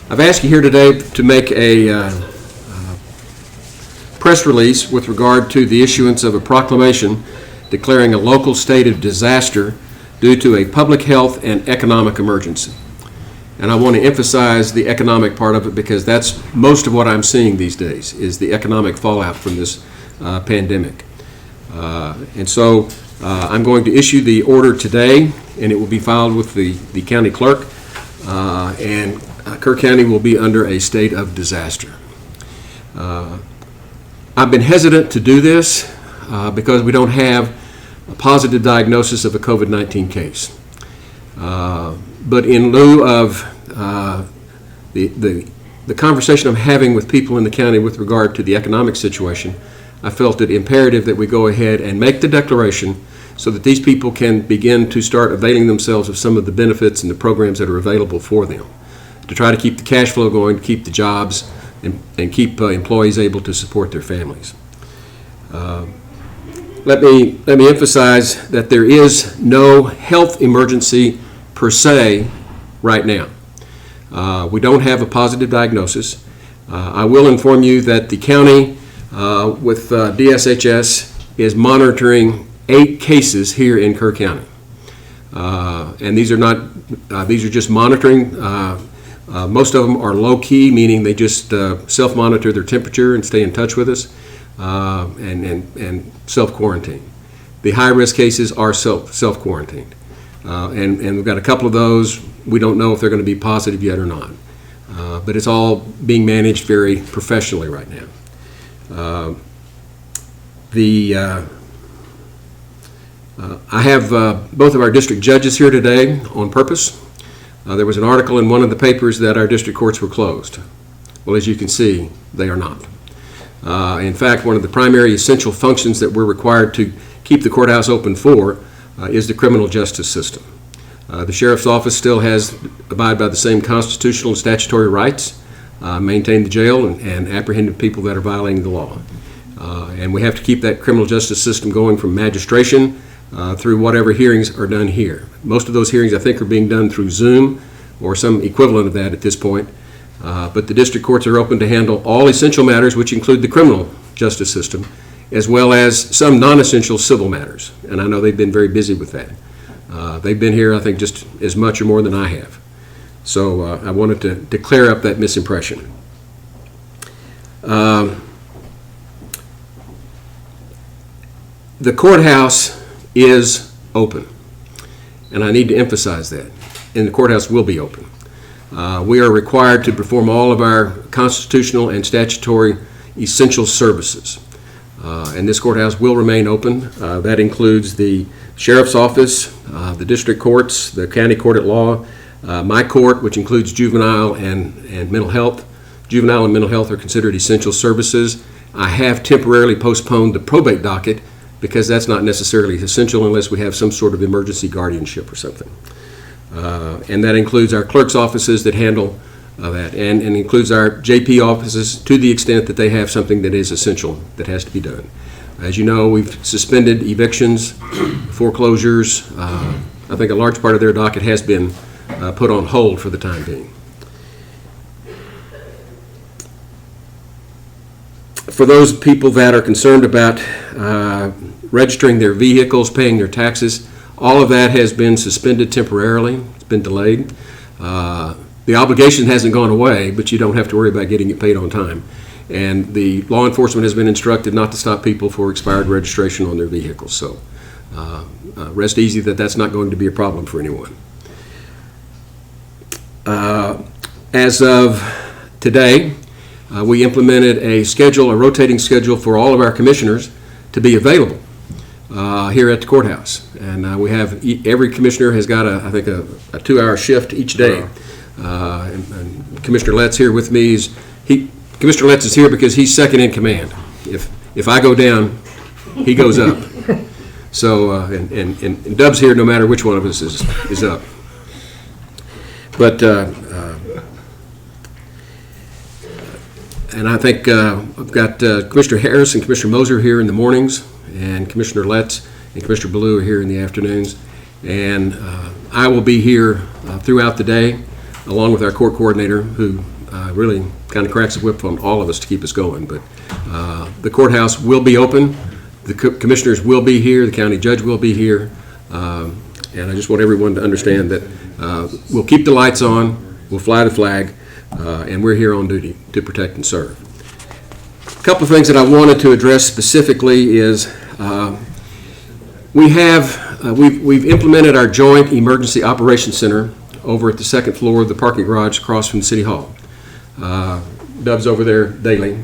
I've asked you here today to make a press release with regard to the issuance of a proclamation declaring a local state of disaster due to a public health and economic emergency. And I want to emphasize the economic part of it because that's most of what I'm seeing these days is the economic fallout from this pandemic. And so I'm going to issue the order today, and it will be filed with the county clerk, and Kerr County will be under a state of disaster. I've been hesitant to do this because we don't have a positive diagnosis of a COVID-19 case. But in lieu of the conversation I'm having with people in the county with regard to the economic situation, I felt it imperative that we go ahead and make the declaration so that these people can begin to start availing themselves of some of the benefits and the programs that are available for them, to try to keep the cash flow going, to keep the jobs, and keep employees able to support their families. Let me emphasize that there is no health emergency per se right now. We don't have a positive diagnosis. I will inform you that the county with DSHS is monitoring 8 cases here in Kerr County. And these are just monitoring. Most of them are low-key, meaning they just self-monitor their temperature and stay in touch with us, and self-quarantine. The high-risk cases are self-quarantined. And we've got a couple of those. We don't know if they're going to be positive yet or not. But it's all being managed very professionally right now. I have both of our district judges here today on purpose. There was an article in one of the papers that our district courts were closed. Well, as you can see, they are not. In fact, one of the primary essential functions that we're required to keep the courthouse open for is the criminal justice system. The sheriff's office still has abide by the same constitutional and statutory rights, maintain the jail and apprehend people that are violating the law. And we have to keep that criminal justice system going from magistration through whatever hearings are done here. Most of those hearings, I think, are being done through Zoom or some equivalent of that at this point. But the district courts are open to handle all essential matters, which include the criminal justice system, as well as some non-essential civil matters. And I know they've been very busy with that. They've been here, I think, just as much or more than I have. So I wanted to clear up that misimpression. The courthouse is open, and I need to emphasize that, and the courthouse will be open. We are required to perform all of our constitutional and statutory essential services, and this courthouse will remain open. That includes the sheriff's office, the district courts, the county court at law, my court, which includes juvenile and mental health. Juvenile and mental health are considered essential services. I have temporarily postponed the probate docket because that's not necessarily essential unless we have some sort of emergency guardianship or something. And that includes our clerk's offices that handle that, and includes our JP offices to the extent that they have something that is essential that has to be done. As you know, we've suspended evictions, foreclosures. I think a large part of their docket has been put on hold for the time being. For those people that are concerned about registering their vehicles, paying their taxes, all of that has been suspended temporarily. It's been delayed. The obligation hasn't gone away, but you don't have to worry about getting it paid on time. And the law enforcement has been instructed not to stop people for expired registration on their vehicles. So rest easy that that's not going to be a problem for anyone. As of today, we implemented a rotating schedule for all of our commissioners to be available here at the courthouse. And we have, every commissioner has got, I think, a 2-hour shift each day. And Commissioner Letts here with me. Commissioner Letts is here because he's second in command. If I go down, he goes up. So, and Dub's here no matter which one of us is up. But, and I think I've got Commissioner Harris and Commissioner Moser here in the mornings, and Commissioner Letts and Commissioner Ballou are here in the afternoons. And I will be here throughout the day, along with our court coordinator, who really kind of cracks the whip on all of us to keep us going. But the courthouse will be open. The commissioners will be here. The county judge will be here. And I just want everyone to understand that we'll keep the lights on, we'll fly the flag, and we're here on duty to protect and serve. A couple of things that I wanted to address specifically is we've implemented our joint emergency operations center over at the second floor of the parking garage across from City Hall. Dub's over there daily.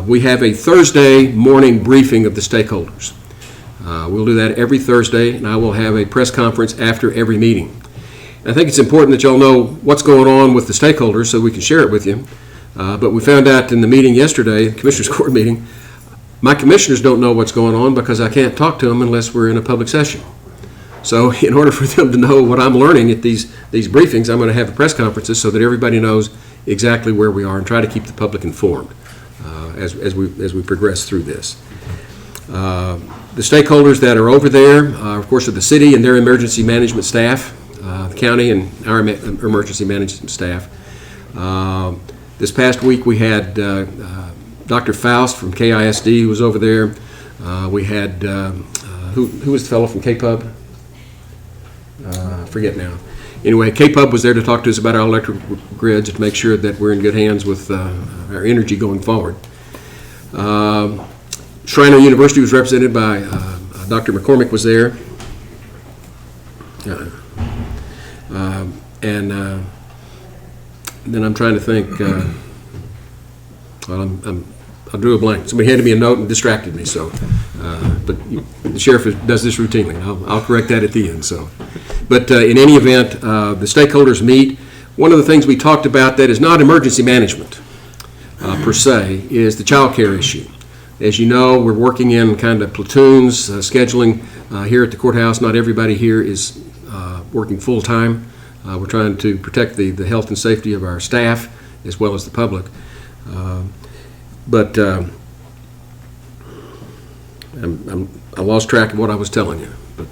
We have a Thursday morning briefing of the stakeholders. We'll do that every Thursday, and I will have a press conference after every meeting. And I think it's important that y'all know what's going on with the stakeholders so we can share it with you. But we found out in the meeting yesterday, the Commissioners Court meeting, my commissioners don't know what's going on because I can't talk to them unless we're in a public session. So in order for them to know what I'm learning at these briefings, I'm going to have press conferences so that everybody knows exactly where we are and try to keep the public informed as we progress through this. The stakeholders that are over there, of course, are the city and their emergency management staff, the county and our emergency management staff. This past week we had Dr. Faust from KISD who was over there. We had, who was the fellow from KPUB? I forget now. Anyway, KPUB was there to talk to us about our electric grids to make sure that we're in good hands with our energy going forward. Schreiner University was represented by Dr. McCormick was there. And then I'm trying to think, I drew a blank. Somebody handed me a note and distracted me, so, but the sheriff does this routinely. I'll correct that at the end, so. But in any event, the stakeholders meet. One of the things we talked about that is not emergency management per se is the child care issue. As you know, we're working in kind of platoons, scheduling here at the courthouse. Not everybody here is working full-time. We're trying to protect the health and safety of our staff as well as the public. But I lost track of what I was telling you. But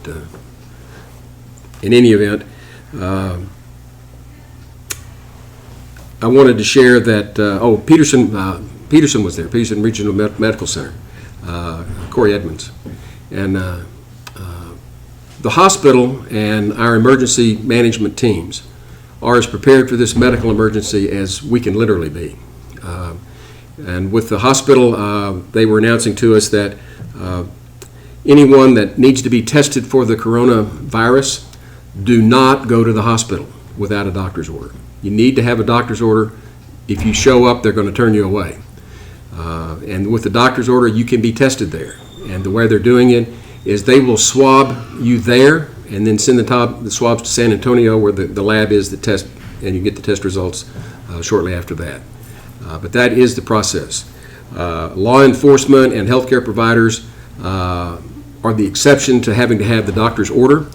in any event, I wanted to share that, Peterson was there, Peterson Regional Medical Center, Corey Edmonds. And the hospital and our emergency management teams are as prepared for this medical emergency as we can literally be. And with the hospital, they were announcing to us that anyone that needs to be tested for the coronavirus, do not go to the hospital without a doctor's order. You need to have a doctor's order. If you show up, they're going to turn you away. And with the doctor's order, you can be tested there. And the way they're doing it is they will swab you there and then send the swabs to San Antonio where the lab is that test, and you get the test results shortly after that. But that is the process. Law enforcement and healthcare providers are the exception to having to have the doctor's order,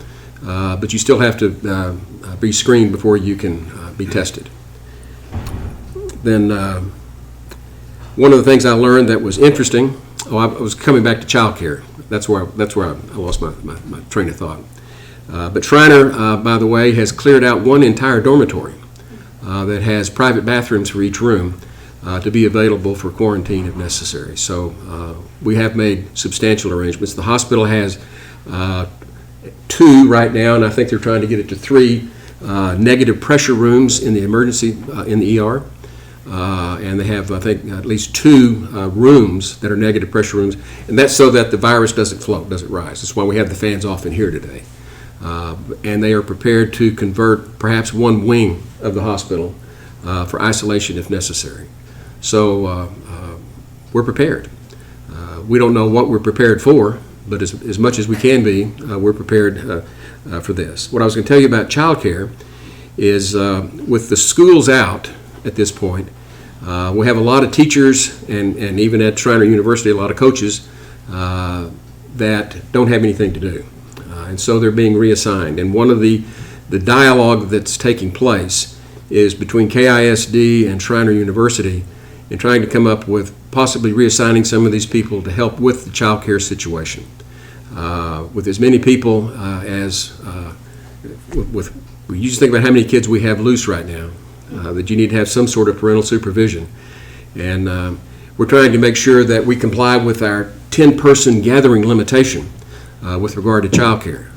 but you still have to be screened before you can be tested. Then one of the things I learned that was interesting, I was coming back to child care. That's where I lost my train of thought. But Schreiner, by the way, has cleared out one entire dormitory that has private bathrooms for each room to be available for quarantine if necessary. So we have made substantial arrangements. The hospital has 2 right now, and I think they're trying to get it to 3 negative pressure rooms in the emergency, in the ER. And they have, I think, at least 2 rooms that are negative pressure rooms, and that's so that the virus doesn't float, doesn't rise. That's why we have the fans off in here today. And they are prepared to convert perhaps 1 wing of the hospital for isolation if necessary. So we're prepared. We don't know what we're prepared for, but as much as we can be, we're prepared for this. What I was going to tell you about child care is with the schools out at this point, we have a lot of teachers and even at Schreiner University, a lot of coaches that don't have anything to do. And so they're being reassigned. And one of the dialogue that's taking place is between KISD and Schreiner University in trying to come up with possibly reassigning some of these people to help with the child care situation. With as many people you just think about how many kids we have loose right now. that you need to have some sort of parental supervision. And we're trying to make sure that we comply with our 10-person gathering limitation with regard to child care.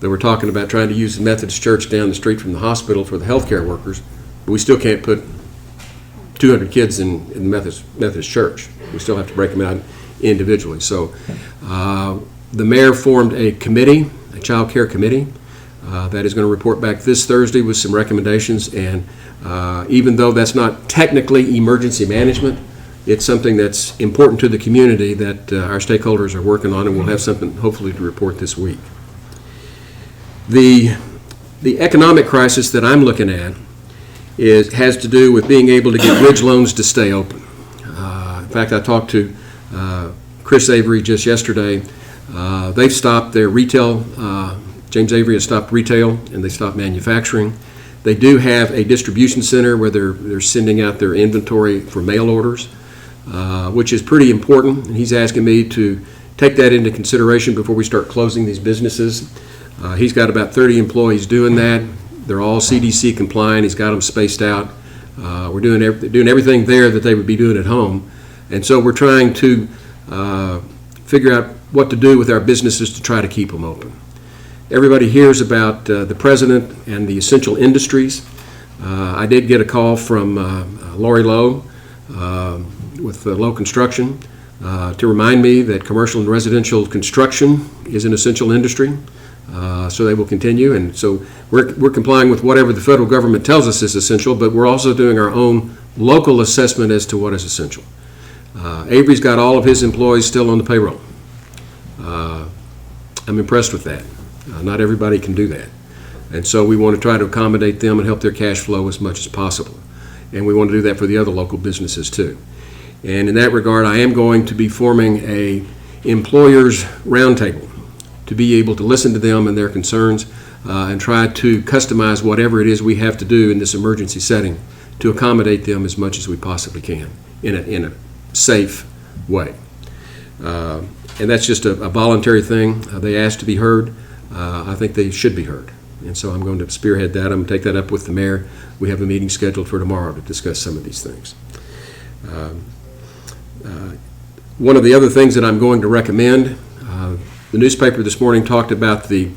That we're talking about trying to use the Methodist Church down the street from the hospital for the healthcare workers, but we still can't put 200 kids in the Methodist Church. We still have to break them out individually. So the mayor formed a committee, a child care committee, that is going to report back this Thursday with some recommendations. And even though that's not technically emergency management, it's something that's important to the community that our stakeholders are working on, and we'll have something hopefully to report this week. The economic crisis that I'm looking at has to do with being able to get bridge loans to stay open. In fact, I talked to Chris Avery just yesterday. They've stopped their retail. James Avery has stopped retail, and they stopped manufacturing. They do have a distribution center where they're sending out their inventory for mail orders, which is pretty important. And he's asking me to take that into consideration before we start closing these businesses. He's got about 30 employees doing that. They're all CDC compliant. He's got them spaced out. We're doing everything there that they would be doing at home. And so we're trying to figure out what to do with our businesses to try to keep them open. Everybody hears about the president and the essential industries. I did get a call from Lori Lowe with Lowe Construction to remind me that commercial and residential construction is an essential industry. So they will continue, and so we're complying with whatever the federal government tells us is essential, but we're also doing our own local assessment as to what is essential. Avery's got all of his employees still on the payroll. I'm impressed with that. Not everybody can do that, and so we want to try to accommodate them and help their cash flow as much as possible, and we want to do that for the other local businesses too. And in that regard, I am going to be forming a employers roundtable to be able to listen to them and their concerns and try to customize whatever it is we have to do in this emergency setting to accommodate them as much as we possibly can in a safe way. And that's just a voluntary thing. They asked to be heard. I think they should be heard. And so I'm going to spearhead that. I'm going to take that up with the mayor. We have a meeting scheduled for tomorrow to discuss some of these things. One of the other things that I'm going to recommend, the newspaper this morning talked about the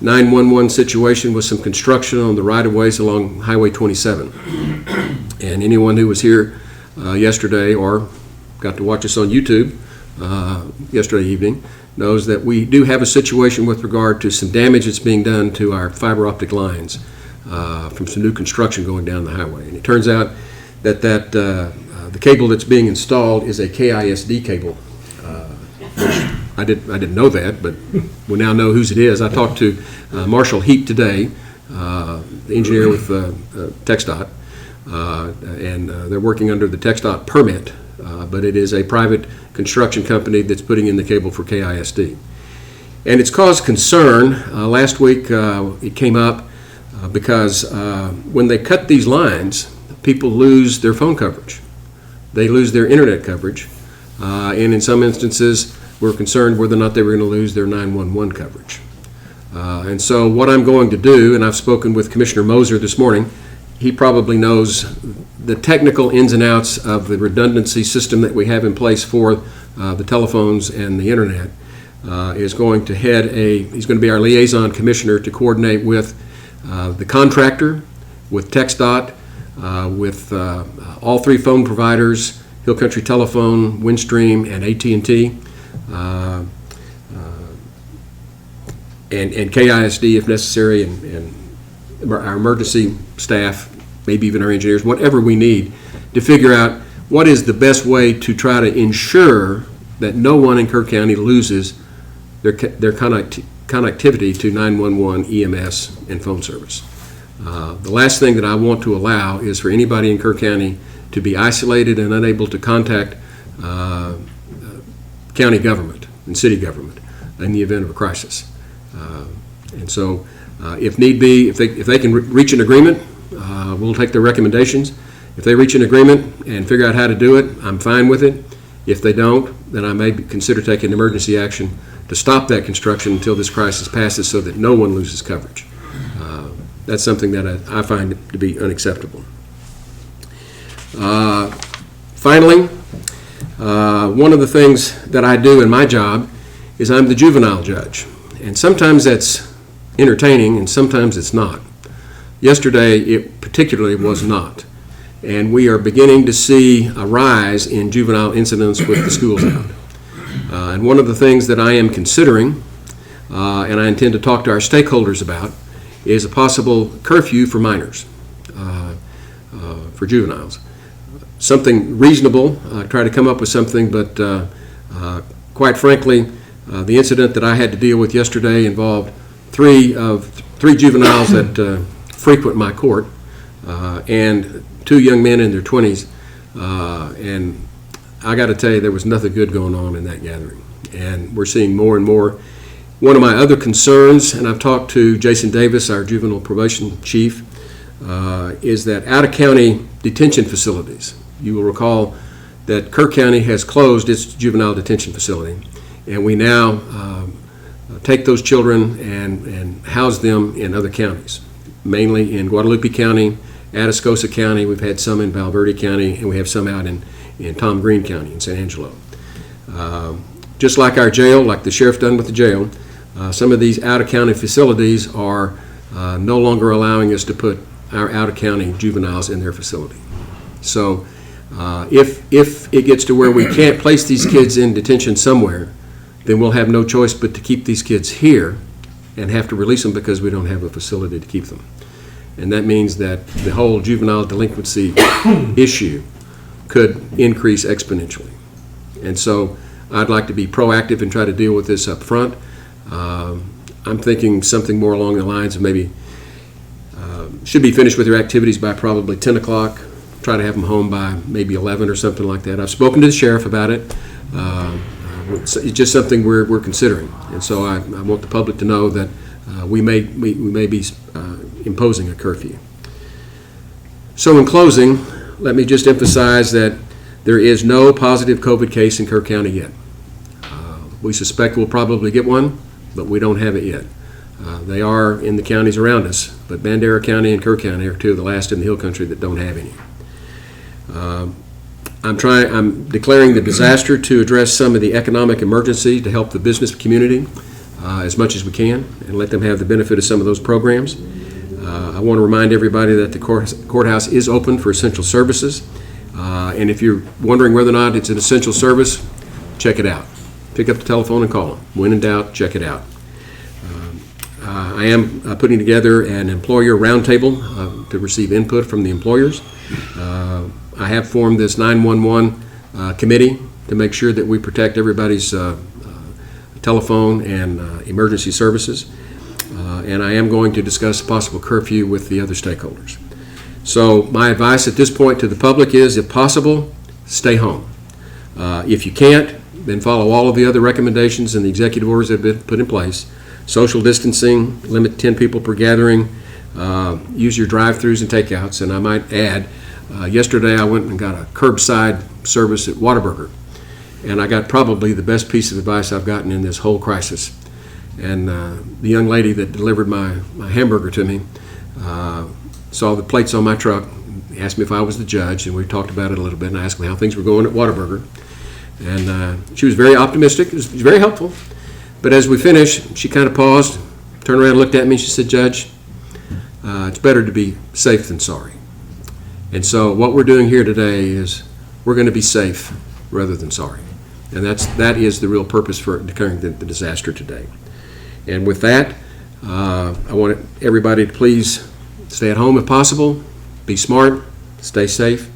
911 situation with some construction on the right-of-ways along Highway 27. And anyone who was here yesterday or got to watch us on YouTube yesterday evening knows that we do have a situation with regard to some damage that's being done to our fiber optic lines from some new construction going down the highway. And it turns out that the cable that's being installed is a KISD cable, which I didn't know that, but we now know whose it is. I talked to Marshall Heap today, the engineer with TxDOT, and they're working under the TxDOT permit, but it is a private construction company that's putting in the cable for KISD. And it's caused concern. Last week it came up because when they cut these lines, people lose their phone coverage. They lose their internet coverage, and in some instances, we're concerned whether or not they were going to lose their 911 coverage. And so what I'm going to do, and I've spoken with Commissioner Moser this morning, he probably knows the technical ins and outs of the redundancy system that we have in place for the telephones and the internet, he's going to be our liaison commissioner to coordinate with the contractor, with TxDOT, with all three phone providers, Hill Country Telephone, Windstream, and AT&T. And KISD if necessary, and our emergency staff, maybe even our engineers, whatever we need to figure out what is the best way to try to ensure that no one in Kirk County loses their connectivity to 911, EMS, and phone service. The last thing that I want to allow is for anybody in Kirk County to be isolated and unable to contact county government and city government in the event of a crisis. And so if need be, if they can reach an agreement, we'll take their recommendations. If they reach an agreement and figure out how to do it, I'm fine with it. If they don't, then I may consider taking emergency action to stop that construction until this crisis passes so that no one loses coverage. That's something that I find to be unacceptable. Finally, one of the things that I do in my job is I'm the juvenile judge. And sometimes that's entertaining and sometimes it's not. Yesterday, it particularly was not. And we are beginning to see a rise in juvenile incidents with the schools out. And one of the things that I am considering, and I intend to talk to our stakeholders about, is a possible curfew for minors, for juveniles. Something reasonable, try to come up with something, but quite frankly, the incident that I had to deal with yesterday involved three juveniles that frequent my court, and 2 young men in their 20s, and I got to tell you, there was nothing good going on in that gathering, and we're seeing more and more. One of my other concerns, and I've talked to Jason Davis, our juvenile probation chief, is that out-of-county detention facilities. You will recall that Kirk County has closed its juvenile detention facility, and we now take those children and house them in other counties, mainly in Guadalupe County, Atascosa County. We've had some in Valverde County, and we have some out in Tom Green County in San Angelo. Just like our jail, like the sheriff done with the jail, some of these out-of-county facilities are no longer allowing us to put our out-of-county juveniles in their facility. So if it gets to where we can't place these kids in detention somewhere, then we'll have no choice but to keep these kids here and have to release them because we don't have a facility to keep them. And that means that the whole juvenile delinquency issue could increase exponentially. And so I'd like to be proactive and try to deal with this up front. I'm thinking something more along the lines of maybe should be finished with their activities by probably 10 o'clock, try to have them home by maybe 11 or something like that. I've spoken to the sheriff about it. It's just something we're considering. And so I want the public to know that we may be imposing a curfew. So in closing, let me just emphasize that there is no positive COVID case in Kirk County yet. We suspect we'll probably get one, but we don't have it yet. They are in the counties around us, but Bandera County and Kirk County are 2 of the last in the Hill Country that don't have any. I'm declaring the disaster to address some of the economic emergency to help the business community as much as we can and let them have the benefit of some of those programs. I want to remind everybody that the courthouse is open for essential services. And if you're wondering whether or not it's an essential service, check it out. Pick up the telephone and call them. When in doubt, check it out. I am putting together an employer roundtable to receive input from the employers. I have formed this 911 committee to make sure that we protect everybody's telephone and emergency services. And I am going to discuss a possible curfew with the other stakeholders. So my advice at this point to the public is, if possible, stay home. If you can't, then follow all of the other recommendations and the executive orders that have been put in place. Social distancing, limit 10 people per gathering, use your drive-thrus and takeouts. And I might add, yesterday I went and got a curbside service at Whataburger, and I got probably the best piece of advice I've gotten in this whole crisis. And the young lady that delivered my hamburger to me saw the plates on my truck, asked me if I was the judge, and we talked about it a little bit, and I asked me how things were going at Whataburger. And she was very optimistic. It was very helpful. But as we finished, she kind of paused, turned around and looked at me, and she said, "Judge, it's better to be safe than sorry." And so what we're doing here today is we're going to be safe rather than sorry. And that is the real purpose for declaring the disaster today. And with that, I want everybody to please stay at home if possible, be smart, stay safe,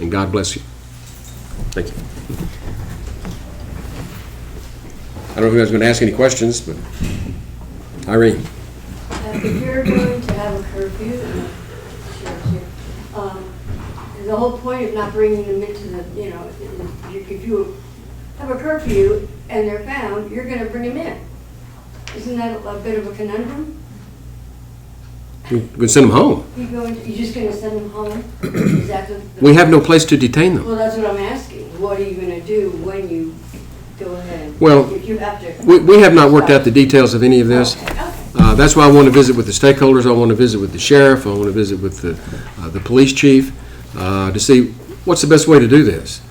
and God bless you. Thank you. I don't know if you guys are going to ask any questions, but Irene. If you're going to have a curfew, the whole point of not bringing them into the, if you have a curfew and they're found, you're going to bring them in. Isn't that a bit of a conundrum? We're going to send them home. You're just going to send them home? Is that We have no place to detain them. Well, that's what I'm asking. What are you going to do when you go ahead? Well, if you have to. We have not worked out the details of any of this. Okay. That's why I want to visit with the stakeholders. I want to visit with the sheriff. I want to visit with the police chief to see what's the best way to do this?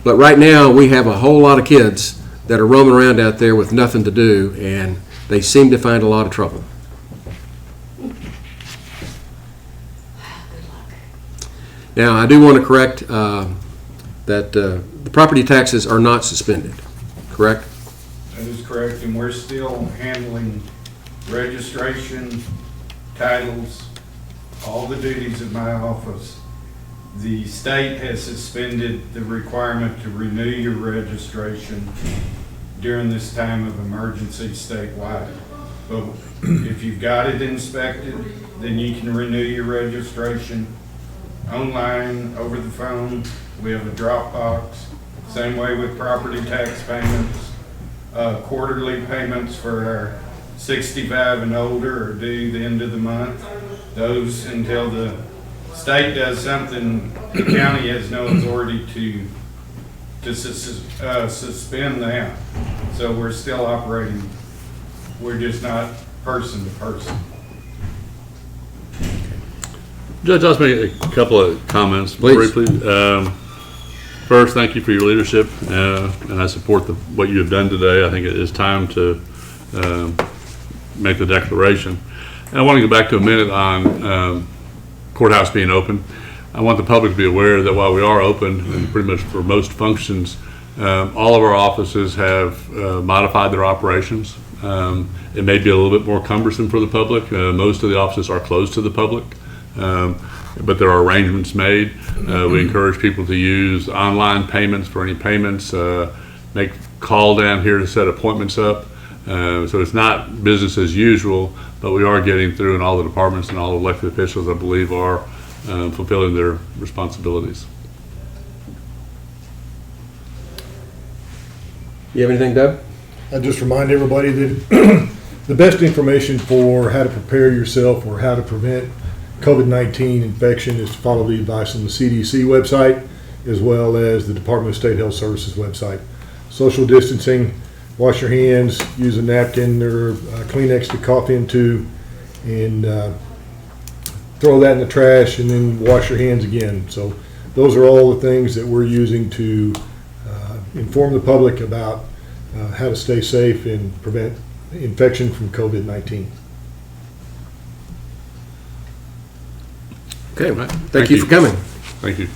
But right now, we have a whole lot of kids that are roaming around out there with nothing to do, and they seem to find a lot of trouble. Now, I do want to correct that the property taxes are not suspended, correct? That is correct, and we're still handling registration, titles, all the duties of my office. The state has suspended the requirement to renew your registration during this time of emergency statewide. But if you've got it inspected, then you can renew your registration online, over the phone. We have a Dropbox. Same way with property tax payments. Quarterly payments for our 65 and older are due the end of the month. Those, until the state does something, the county has no authority to suspend that. So we're still operating. We're just not person to person. Judge, I'll just make a couple of comments Please. briefly. First, thank you for your leadership, and I support what you have done today. I think it is time to make the declaration. And I want to go back to a minute on courthouse being open. I want the public to be aware that while we are open, and pretty much for most functions, all of our offices have modified their operations. It may be a little bit more cumbersome for the public. Most of the offices are closed to the public. But there are arrangements made. We encourage people to use online payments for any payments, make call down here to set appointments up. So it's not business as usual, but we are getting through, and all the departments and all elected officials, I believe, are fulfilling their responsibilities. You have anything, Doug? I just remind everybody that the best information for how to prepare yourself or how to prevent COVID-19 infection is to follow the advice on the CDC website, as well as the Department of State Health Services website. Social distancing, wash your hands, use a napkin or Kleenex to cough into, and throw that in the trash, and then wash your hands again. So those are all the things that we're using to inform the public about how to stay safe and prevent infection from COVID-19. Okay, Right. thank you for coming. Thank you.